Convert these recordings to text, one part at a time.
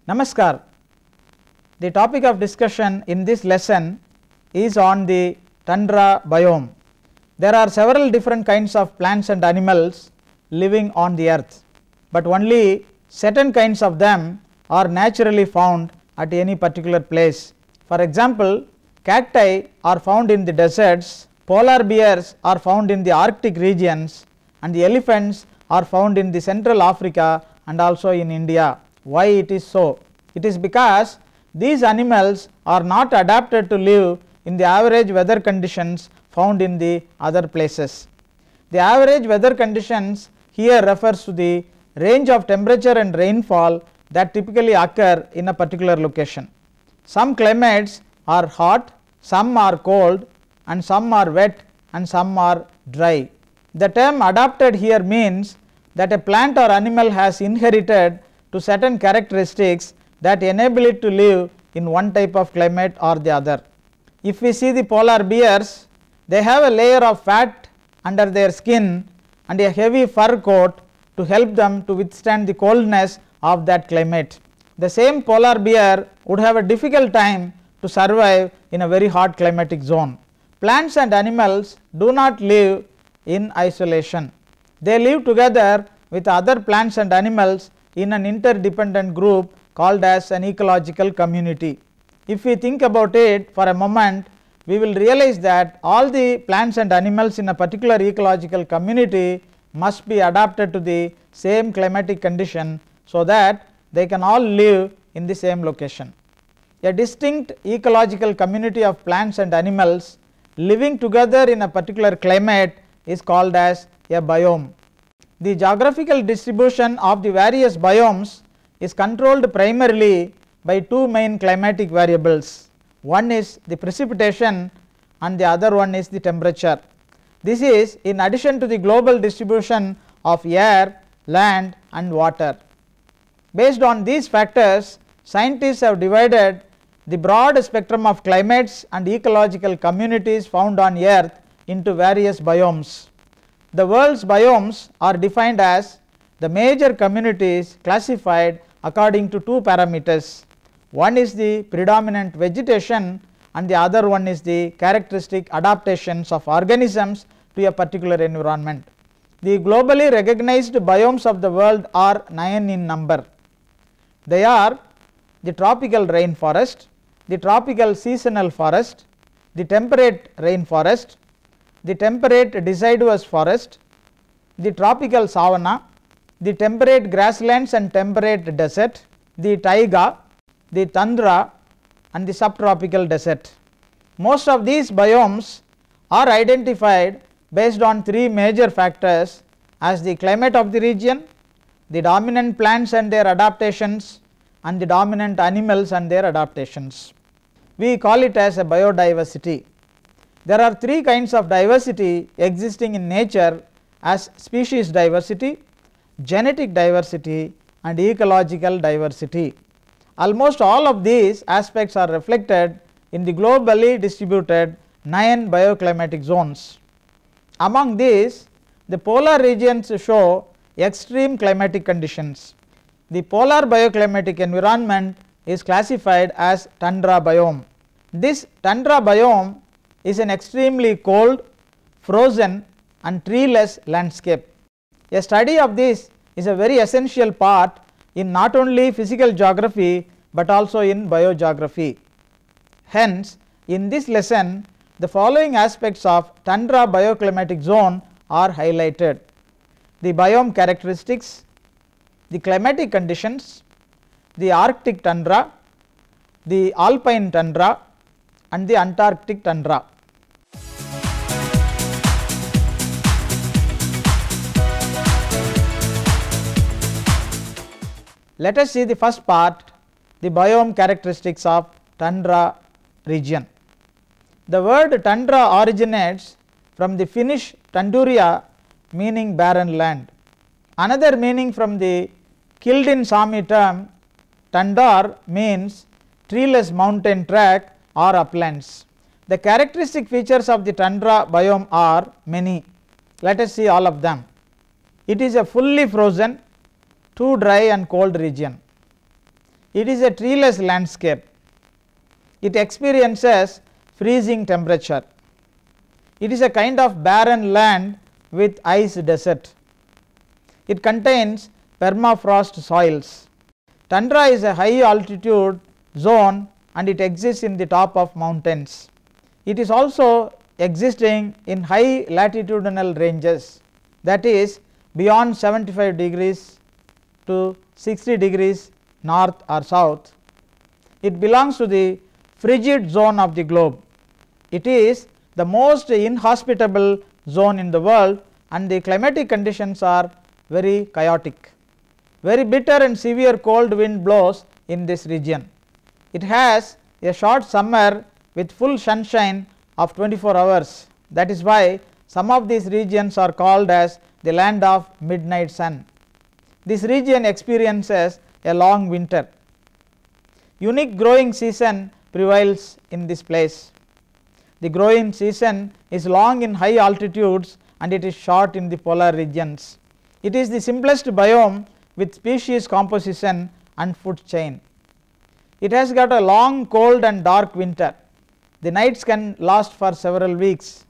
Namaskar. The topic of discussion in this lesson is on the tundra biome. There are several different kinds of plants and animals living on the earth, but only certain kinds of them are naturally found at any particular place. For example, cacti are found in the deserts, polar bears are found in the Arctic regions, and the elephants are found in the Central Africa and also in India. Why it is so? It is because these animals are not adapted to live in the average weather conditions found in the other places. The average weather conditions here refers to the range of temperature and rainfall that typically occur in a particular location. Some climates are hot, some are cold, and some are wet and some are dry. The term adapted here means that a plant or animal has inherited to certain characteristics that enable it to live in one type of climate or the other. If we see the polar bears, they have a layer of fat under their skin and a heavy fur coat to help them to withstand the coldness of that climate. The same polar bear would have a difficult time to survive in a very hot climatic zone. Plants and animals do not live in isolation. They live together with other plants and animals in an interdependent group called as an ecological community. If we think about it for a moment, we will realize that all the plants and animals in a particular ecological community must be adapted to the same climatic condition so that they can all live in the same location. A distinct ecological community of plants and animals living together in a particular climate is called as a biome. The geographical distribution of the various biomes is controlled primarily by two main climatic variables. One is the precipitation and the other one is the temperature. This is in addition to the global distribution of air, land and water. Based on these factors, scientists have divided the broad spectrum of climates and ecological communities found on earth into various biomes. The world's biomes are defined as the major communities classified according to two parameters. One is the predominant vegetation and the other one is the characteristic adaptations of organisms to a particular environment. The globally recognized biomes of the world are 9 in number. They are the tropical rainforest, the tropical seasonal forest, the temperate rainforest, the temperate deciduous forest, the tropical savanna, the temperate grasslands and temperate desert, the taiga, the tundra and the subtropical desert. Most of these biomes are identified based on three major factors as the climate of the region, the dominant plants and their adaptations, and the dominant animals and their adaptations. We call it as a biodiversity. There are three kinds of diversity existing in nature as species diversity, genetic diversity and ecological diversity. Almost all of these aspects are reflected in the globally distributed 9 bioclimatic zones. Among these, the polar regions show extreme climatic conditions. The polar bioclimatic environment is classified as tundra biome. This tundra biome is an extremely cold, frozen and treeless landscape. A study of this is a very essential part in not only physical geography but also in biogeography. Hence, in this lesson, the following aspects of tundra bioclimatic zone are highlighted: the biome characteristics, the climatic conditions, the Arctic tundra, the alpine tundra and the Antarctic tundra. Let us see the first part, the biome characteristics of tundra region. The word tundra originates from the Finnish tunduria, meaning barren land. Another meaning from the Kildin Sami term tundar means treeless mountain track or uplands. The characteristic features of the tundra biome are many. Let us see all of them. It is a fully frozen, too dry and cold region. It is a treeless landscape. It experiences freezing temperature. It is a kind of barren land with ice desert. It contains permafrost soils. Tundra is a high altitude zone and it exists in the top of mountains. It is also existing in high latitudinal ranges, that is beyond 75 degrees to 60 degrees north or south. It belongs to the frigid zone of the globe. It is the most inhospitable zone in the world and the climatic conditions are very chaotic. Very bitter and severe cold wind blows in this region. It has a short summer with full sunshine of 24 hours. That is why some of these regions are called as the land of midnight sun. This region experiences a long winter. Unique growing season prevails in this place. The growing season is long in high altitudes and it is short in the polar regions. It is the simplest biome with species composition and food chain. It has got a long cold and dark winter. The nights can last for several weeks.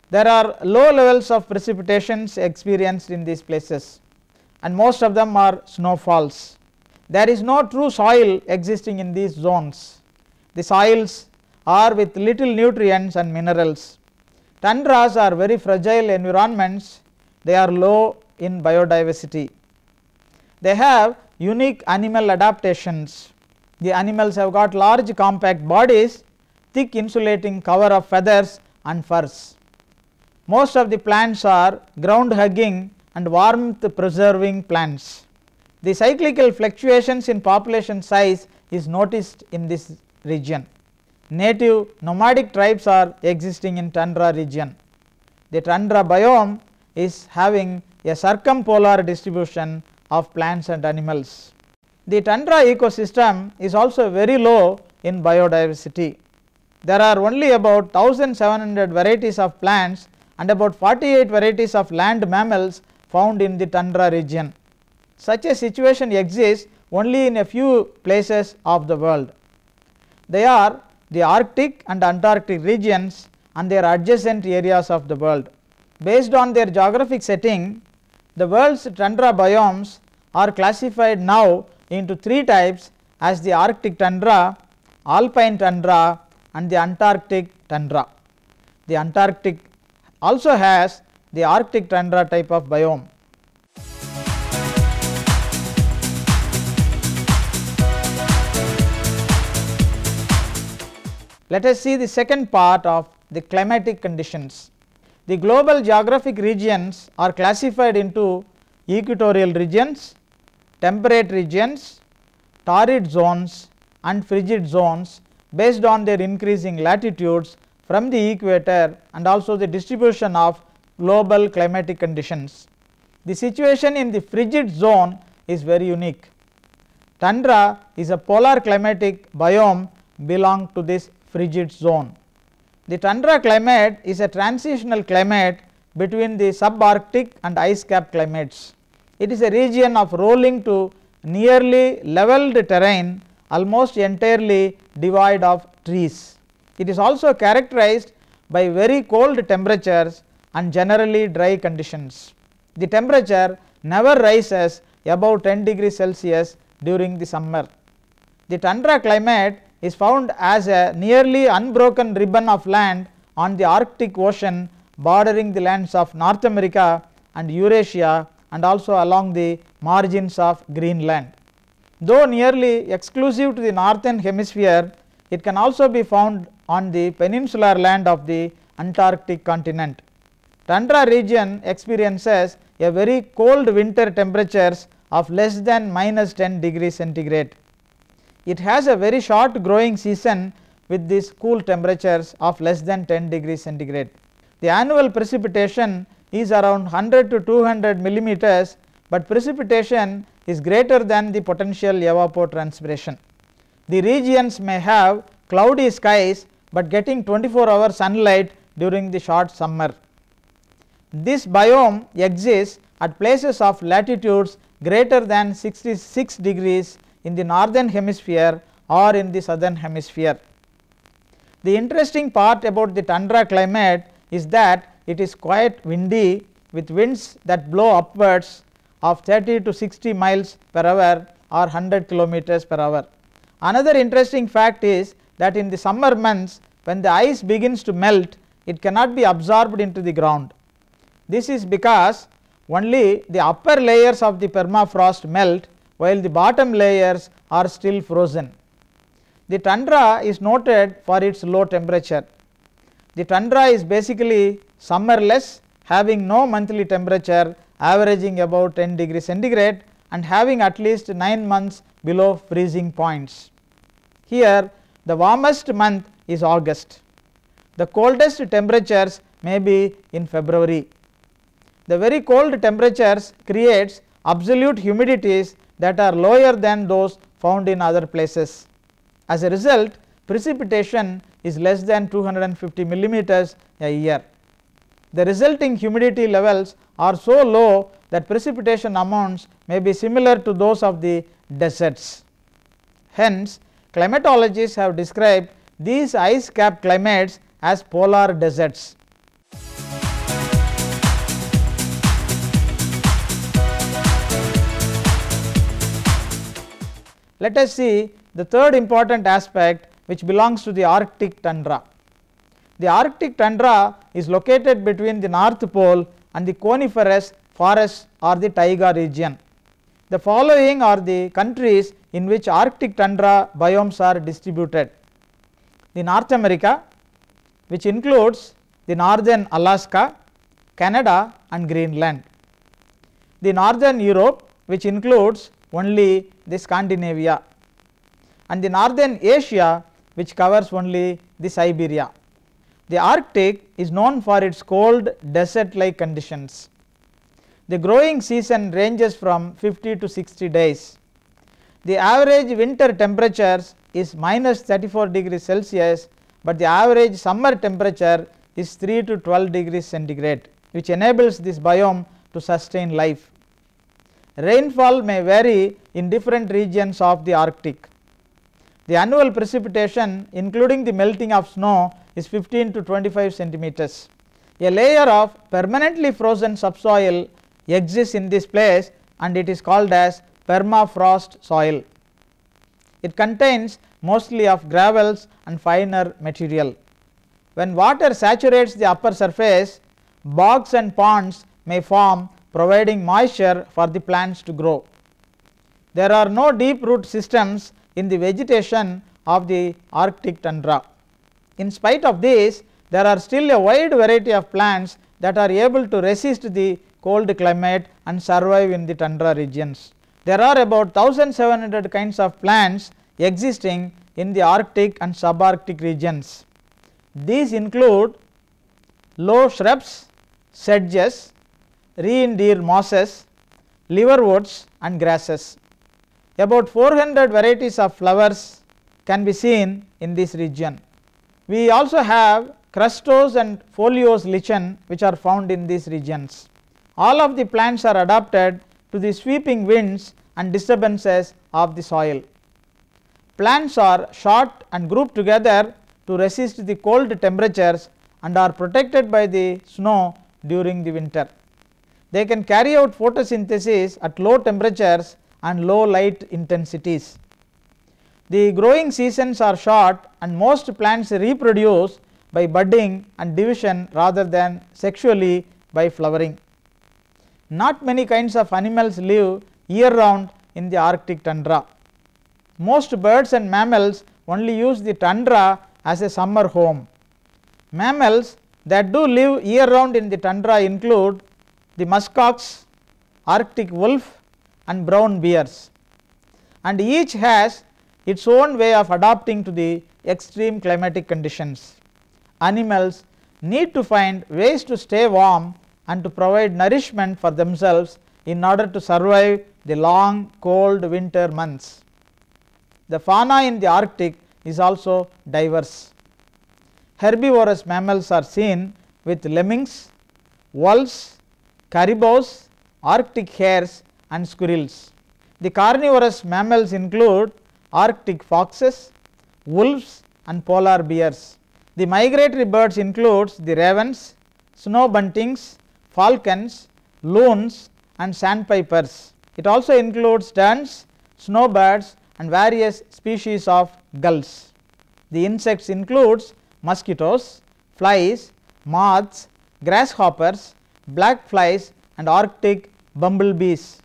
There are low levels of precipitations experienced in these places and most of them are snowfalls. There is no true soil existing in these zones. The soils are with little nutrients and minerals. Tundras are very fragile environments. They are low in biodiversity. They have unique animal adaptations. The animals have got large compact bodies, thick insulating cover of feathers and furs. Most of the plants are ground hugging and warmth preserving plants. The cyclical fluctuations in population size is noticed in this region. Native nomadic tribes are existing in tundra region. The tundra biome is having a circumpolar distribution of plants and animals. The tundra ecosystem is also very low in biodiversity. There are only about 1700 varieties of plants and about 48 varieties of land mammals found in the tundra region. Such a situation exists only in a few places of the world. They are the Arctic and Antarctic regions and their adjacent areas of the world. Based on their geographic setting, the world's tundra biomes are classified now into three types as the Arctic tundra, alpine tundra and the Antarctic tundra. The Antarctic also has the Arctic tundra type of biome. Let us see the second part of the climatic conditions. The global geographic regions are classified into equatorial regions, temperate regions, torrid zones and frigid zones based on their increasing latitudes from the equator and also the distribution of global climatic conditions. The situation in the frigid zone is very unique. Tundra is a polar climatic biome belong to this frigid zone. The tundra climate is a transitional climate between the subarctic and ice cap climates. It is a region of rolling to nearly leveled terrain almost entirely devoid of trees. It is also characterized by very cold temperatures and generally dry conditions. The temperature never rises above 10 degrees Celsius during the summer. The tundra climate is found as a nearly unbroken ribbon of land on the Arctic Ocean bordering the lands of North America and Eurasia and also along the margins of Greenland. Though nearly exclusive to the northern hemisphere, it can also be found on the peninsular land of the Antarctic continent. Tundra region experiences a very cold winter temperatures of less than -10 degrees centigrade. It has a very short growing season with these cool temperatures of less than 10 degrees centigrade. The annual precipitation is around 100 to 200 millimeters, but precipitation is greater than the potential evapotranspiration. The regions may have cloudy skies, but getting 24-hour sunlight during the short summer. This biome exists at places of latitudes greater than 66 degrees in the northern hemisphere or in the southern hemisphere. The interesting part about the tundra climate is that it is quite windy, with winds that blow upwards of 30 to 60 miles per hour or 100 kilometers per hour. Another interesting fact is that in the summer months, when the ice begins to melt, it cannot be absorbed into the ground. This is because only the upper layers of the permafrost melt, while the bottom layers are still frozen. The tundra is noted for its low temperature. The tundra is basically summerless, having no monthly temperature, averaging about 10 degrees centigrade and having at least 9 months below freezing points. Here the warmest month is August. The coldest temperatures may be in February. The very cold temperatures creates absolute humidities that are lower than those found in other places. As a result, precipitation is less than 250 millimeters a year. The resulting humidity levels are so low that precipitation amounts may be similar to those of the deserts. Hence, climatologists have described these ice capped climates as polar deserts. Let us see the third important aspect, which belongs to the Arctic tundra. The Arctic tundra is located between the North Pole and the coniferous forests or the taiga region. The following are the countries in which Arctic tundra biomes are distributed: the North America, which includes the northern Alaska, Canada and Greenland; the northern Europe, which includes only the Scandinavia; and the northern Asia, which covers only the Siberia. The Arctic is known for its cold desert like conditions. The growing season ranges from 50 to 60 days. The average winter temperatures is minus 34 degrees Celsius, but the average summer temperature is 3 to 12 degrees centigrade, which enables this biome to sustain life. Rainfall may vary in different regions of the Arctic. The annual precipitation, including the melting of snow, is 15 to 25 centimeters. A layer of permanently frozen subsoil exists in this place and it is called as permafrost soil. It contains mostly of gravels and finer material. When water saturates the upper surface, bogs and ponds may form, providing moisture for the plants to grow. There are no deep root systems in the vegetation of the Arctic tundra. In spite of this, there are still a wide variety of plants that are able to resist the cold climate and survive in the tundra regions. There are about 1700 kinds of plants existing in the Arctic and subarctic regions. These include low shrubs, sedges, reindeer mosses, liverwoods and grasses. About 400 varieties of flowers can be seen in this region. We also have crustose and foliose lichen which are found in these regions. All of the plants are adapted to the sweeping winds and disturbances of the soil. Plants are short and grouped together to resist the cold temperatures and are protected by the snow during the winter. They can carry out photosynthesis at low temperatures and low light intensities. The growing seasons are short and most plants reproduce by budding and division rather than sexually by flowering. Not many kinds of animals live year round in the Arctic tundra. Most birds and mammals only use the tundra as a summer home. Mammals that do live year round in the tundra include the muskox, Arctic wolf and brown bears, and each has its own way of adapting to the extreme climatic conditions. Animals need to find ways to stay warm and to provide nourishment for themselves in order to survive the long cold winter months. The fauna in the Arctic is also diverse. Herbivorous mammals are seen with lemmings, wolves, caribous, Arctic hares and squirrels. The carnivorous mammals include Arctic foxes, wolves and polar bears. The migratory birds includes the ravens, snow buntings, falcons, loons and sandpipers. It also includes terns, snowbirds and various species of gulls. The insects includes mosquitoes, flies, moths, grasshoppers, black flies and Arctic bumblebees.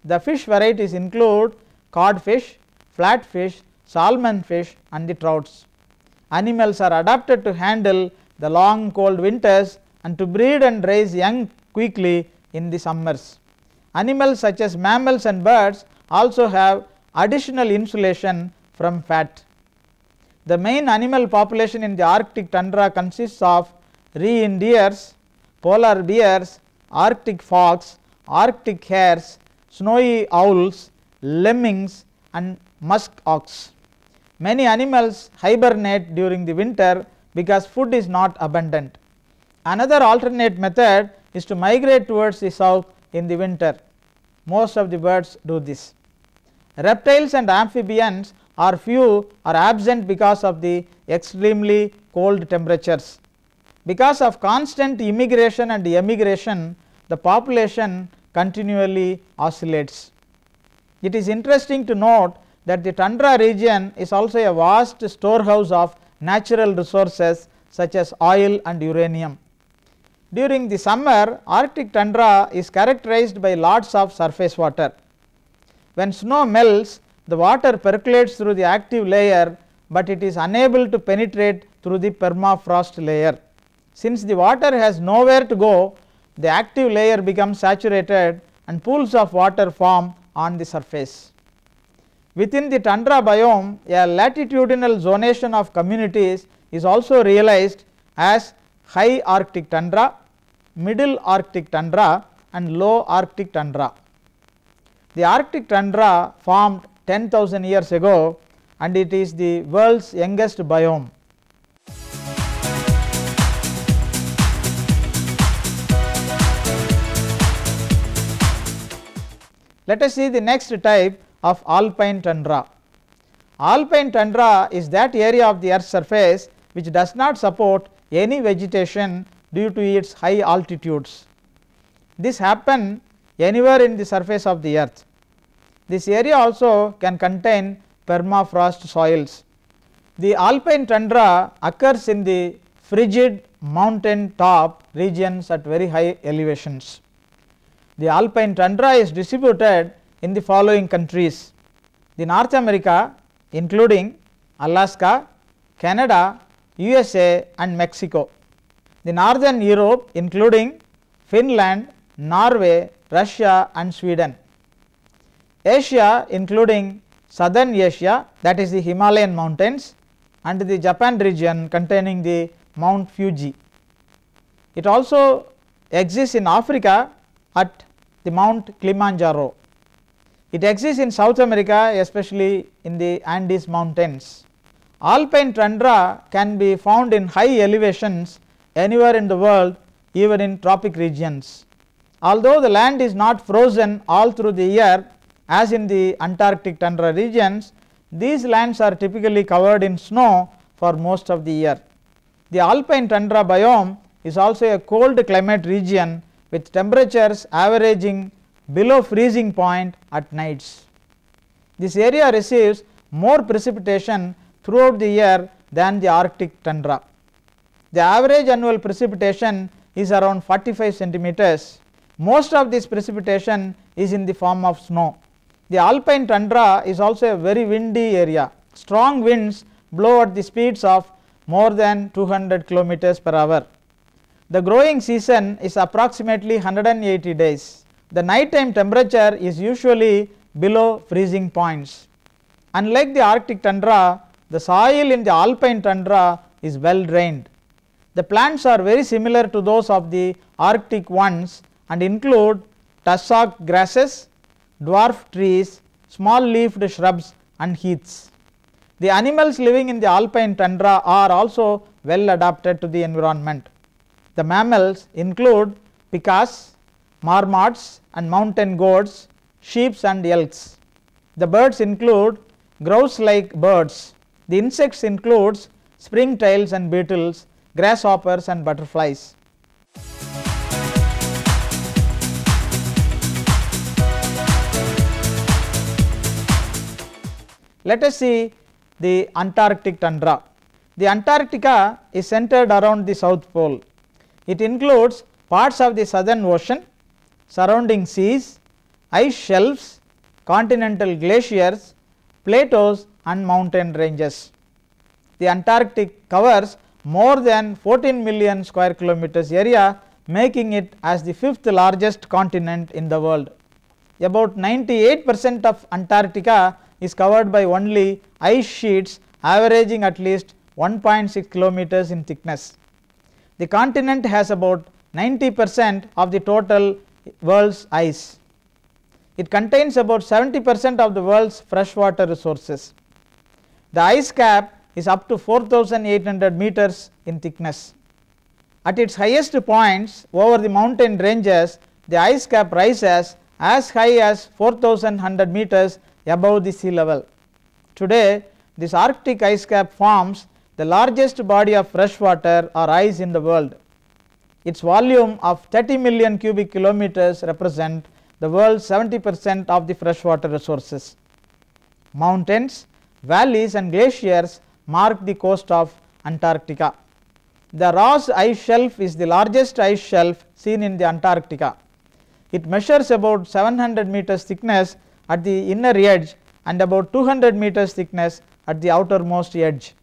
The fish varieties include codfish, flatfish, salmonfish and the trouts. Animals are adapted to handle the long cold winters and to breed and raise young quickly in the summers. Animals such as mammals and birds also have additional insulation from fat. The main animal population in the Arctic tundra consists of reindeers, polar bears, Arctic fox, Arctic hares, snowy owls, lemmings and musk ox. Many animals hibernate during the winter because food is not abundant. Another alternate method is to migrate towards the south in the winter. Most of the birds do this. Reptiles and amphibians are few or absent because of the extremely cold temperatures. Because of constant immigration and emigration, the population continually oscillates. It is interesting to note that the tundra region is also a vast storehouse of natural resources such as oil and uranium. During the summer, Arctic tundra is characterized by lots of surface water. When snow melts, the water percolates through the active layer, but it is unable to penetrate through the permafrost layer. Since the water has nowhere to go, the active layer becomes saturated and pools of water form on the surface. Within the tundra biome, a latitudinal zonation of communities is also realized as high Arctic tundra, middle Arctic tundra and low Arctic tundra. The Arctic tundra formed 10,000 years ago and it is the world's youngest biome. Let us see the next type of alpine tundra. Alpine tundra is that area of the earth's surface which does not support any vegetation due to its high altitudes. This happens anywhere in the surface of the earth. This area also can contain permafrost soils. The alpine tundra occurs in the frigid mountain top regions at very high elevations. The alpine tundra is distributed in the following countries: the North America including Alaska, Canada, USA and Mexico; the Northern Europe including Finland, Norway, Russia and Sweden; Asia including Southern Asia, that is the Himalayan mountains, and the Japan region containing the Mount Fuji. It also exists in Africa at the Mount Kilimanjaro. It exists in South America, especially in the Andes mountains. Alpine tundra can be found in high elevations anywhere in the world, even in tropic regions. Although the land is not frozen all through the year as in the Antarctic tundra regions, these lands are typically covered in snow for most of the year. The alpine tundra biome is also a cold climate region with temperatures averaging below freezing point at nights. This area receives more precipitation throughout the year than the Arctic tundra. The average annual precipitation is around 45 centimeters. Most of this precipitation is in the form of snow. The alpine tundra is also a very windy area. Strong winds blow at the speeds of more than 200 kilometers per hour. The growing season is approximately 180 days. The nighttime temperature is usually below freezing points. Unlike the Arctic tundra, the soil in the alpine tundra is well drained. The plants are very similar to those of the Arctic ones and include tussock grasses, dwarf trees, small leafed shrubs and heaths. The animals living in the alpine tundra are also well adapted to the environment. The mammals include pikas, marmots and mountain goats, sheep and elks. The birds include grouse-like birds. The insects includes springtails and beetles, grasshoppers and butterflies. Let us see the Antarctic tundra. The Antarctica is centered around the South Pole. It includes parts of the Southern Ocean, surrounding seas, ice shelves, continental glaciers, plateaus and mountain ranges. The Antarctic covers more than 14 million square kilometers area, making it as the 5th largest continent in the world. About 98% of Antarctica is covered by only ice sheets averaging at least 1.6 kilometers in thickness. The continent has about 90% of the total world's ice. It contains about 70% of the world's freshwater resources. The ice cap is up to 4,800 meters in thickness. At its highest points over the mountain ranges, the ice cap rises as high as 4,100 meters above the sea level. Today, this Arctic ice cap forms the largest body of fresh water or ice in the world. Its volume of 30 million cubic kilometers represent the world's 70% of the freshwater resources. Mountains, valleys and glaciers mark the coast of Antarctica. The Ross ice shelf is the largest ice shelf seen in the Antarctica. It measures about 700 meters thickness at the inner edge and about 200 meters thickness at the outermost edge.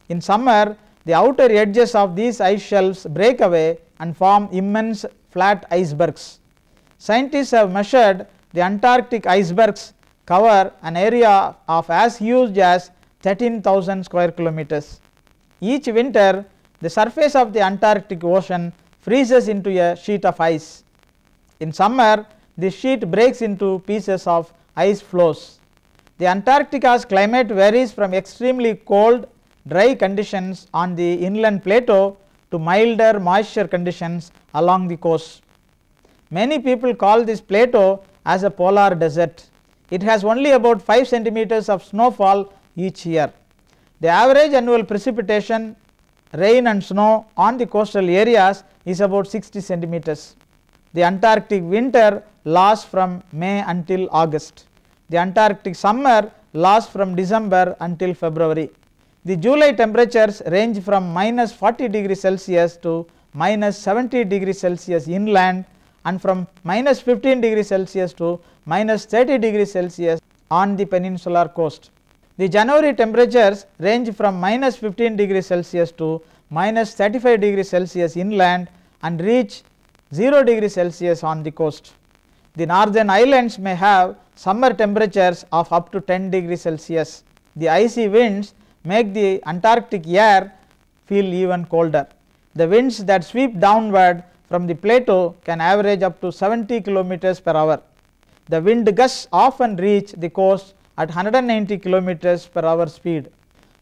In summer, the outer edges of these ice shelves break away and form immense flat icebergs. Scientists have measured the Antarctic icebergs cover an area of as huge as 13,000 square kilometers. Each winter, the surface of the Antarctic Ocean freezes into a sheet of ice. In summer, this sheet breaks into pieces of ice floes. The Antarctica's climate varies from extremely cold, dry conditions on the inland plateau to milder moisture conditions along the coast. Many people call this plateau as a polar desert. It has only about 5 centimeters of snowfall each year. The average annual precipitation, rain and snow on the coastal areas is about 60 centimeters. The Antarctic winter lasts from May until August. The Antarctic summer lasts from December until February. The July temperatures range from minus 40 degrees Celsius to minus 70 degrees Celsius inland and from minus 15 degrees Celsius to minus 30 degrees Celsius on the peninsular coast. The January temperatures range from minus 15 degrees Celsius to minus 35 degrees Celsius inland and reach 0 degrees Celsius on the coast. The northern islands may have summer temperatures of up to 10 degrees Celsius. The icy winds make the Antarctic air feel even colder. The winds that sweep downward from the plateau can average up to 70 kilometers per hour. The wind gusts often reach the coast at 190 kilometers per hour speed.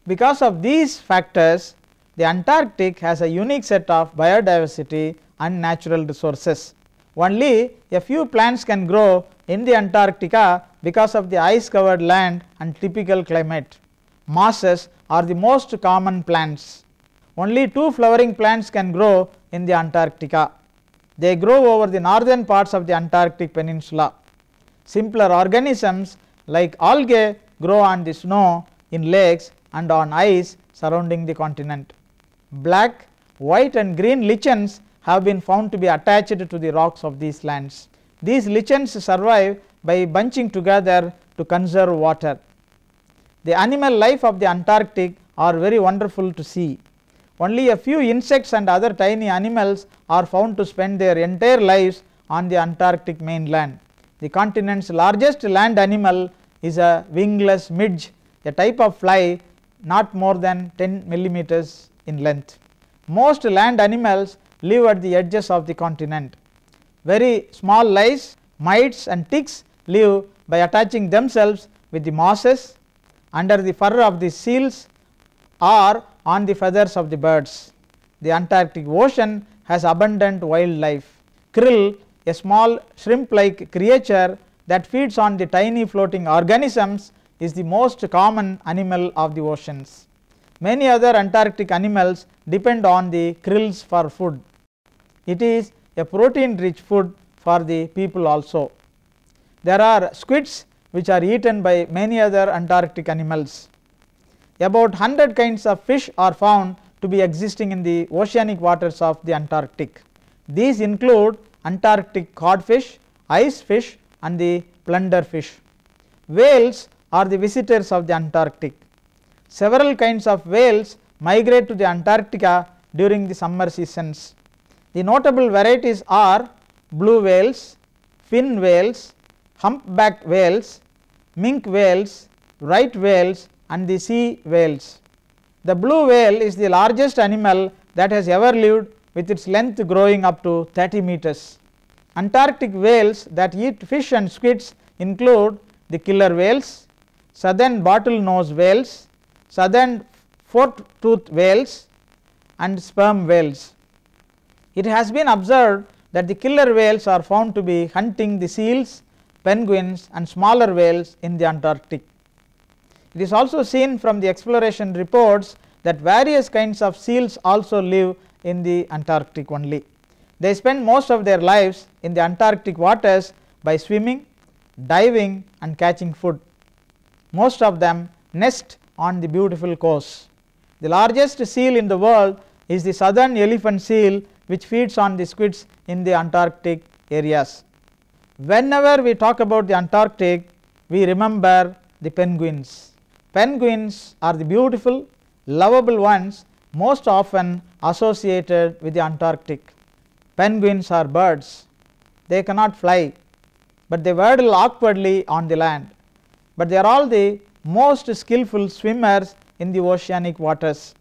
Because of these factors, the Antarctic has a unique set of biodiversity and natural resources. Only a few plants can grow in the Antarctica because of the ice covered land and typical climate. Mosses are the most common plants. Only 2 flowering plants can grow in the Antarctica. They grow over the northern parts of the Antarctic peninsula. Simpler organisms like algae grow on the snow, in lakes and on ice surrounding the continent. Black, white and green lichens have been found to be attached to the rocks of these lands. These lichens survive by bunching together to conserve water. The animal life of the Antarctic are very wonderful to see. Only a few insects and other tiny animals are found to spend their entire lives on the Antarctic mainland. The continent's largest land animal is a wingless midge, a type of fly not more than 10 millimeters in length. Most land animals live at the edges of the continent. Very small lice, mites and ticks live by attaching themselves with the mosses, under the fur of the seals or on the feathers of the birds. The Antarctic Ocean has abundant wildlife. Krill, a small shrimp like creature that feeds on the tiny floating organisms is the most common animal of the oceans. Many other Antarctic animals depend on the krills for food. It is a protein rich food for the people also. There are squids which are eaten by many other Antarctic animals. About 100 kinds of fish are found to be existing in the oceanic waters of the Antarctic. These include Antarctic codfish, ice fish and the plunder fish. Whales are the visitors of the Antarctic. Several kinds of whales migrate to the Antarctica during the summer seasons. The notable varieties are blue whales, fin whales, humpback whales, minke whales, right whales and the sea whales. The blue whale is the largest animal that has ever lived, with its length growing up to 30 meters. Antarctic whales that eat fish and squids include the killer whales, southern bottlenose whales, southern fork-toothed whales and sperm whales. It has been observed that the killer whales are found to be hunting the seals, penguins and smaller whales in the Antarctic. It is also seen from the exploration reports that various kinds of seals also live in the Antarctic only. They spend most of their lives in the Antarctic waters by swimming, diving and catching food. Most of them nest on the beautiful coasts. The largest seal in the world is the southern elephant seal, which feeds on the squids in the Antarctic areas. Whenever we talk about the Antarctic, we remember the penguins. Penguins are the beautiful, lovable ones most often associated with the Antarctic. Penguins are birds. They cannot fly, but they waddle awkwardly on the land. But they are all the most skillful swimmers in the oceanic waters.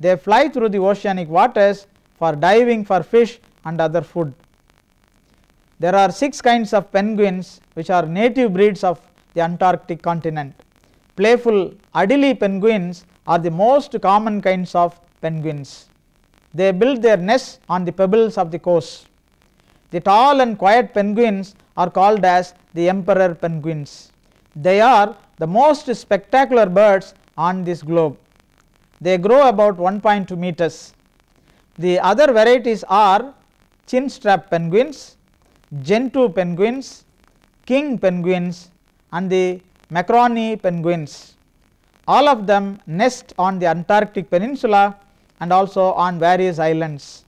They fly through the oceanic waters for diving for fish and other food. There are 6 kinds of penguins which are native breeds of the Antarctic continent. Playful Adelie penguins are the most common kinds of penguins. They build their nests on the pebbles of the coast. The tall and quiet penguins are called as the emperor penguins. They are the most spectacular birds on this globe. They grow about 1.2 meters. The other varieties are chinstrap penguins, gentoo penguins, king penguins and the Macroni penguins. All of them nest on the Antarctic peninsula and also on various islands.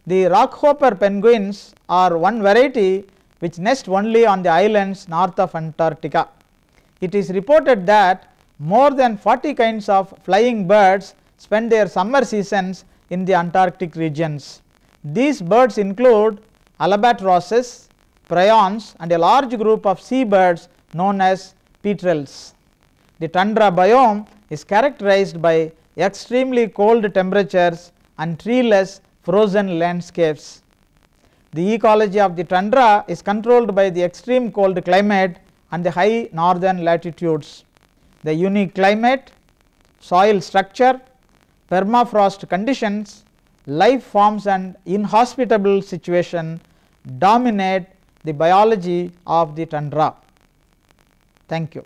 The rockhopper penguins are one variety which nest only on the islands north of Antarctica. It is reported that more than 40 kinds of flying birds spend their summer seasons in the Antarctic regions. These birds include albatrosses, prions and a large group of seabirds known as petrels. The tundra biome is characterized by extremely cold temperatures and treeless frozen landscapes. The ecology of the tundra is controlled by the extreme cold climate and the high northern latitudes. The unique climate, soil structure, permafrost conditions, life forms and inhospitable situation dominate the biology of the tundra. Thank you.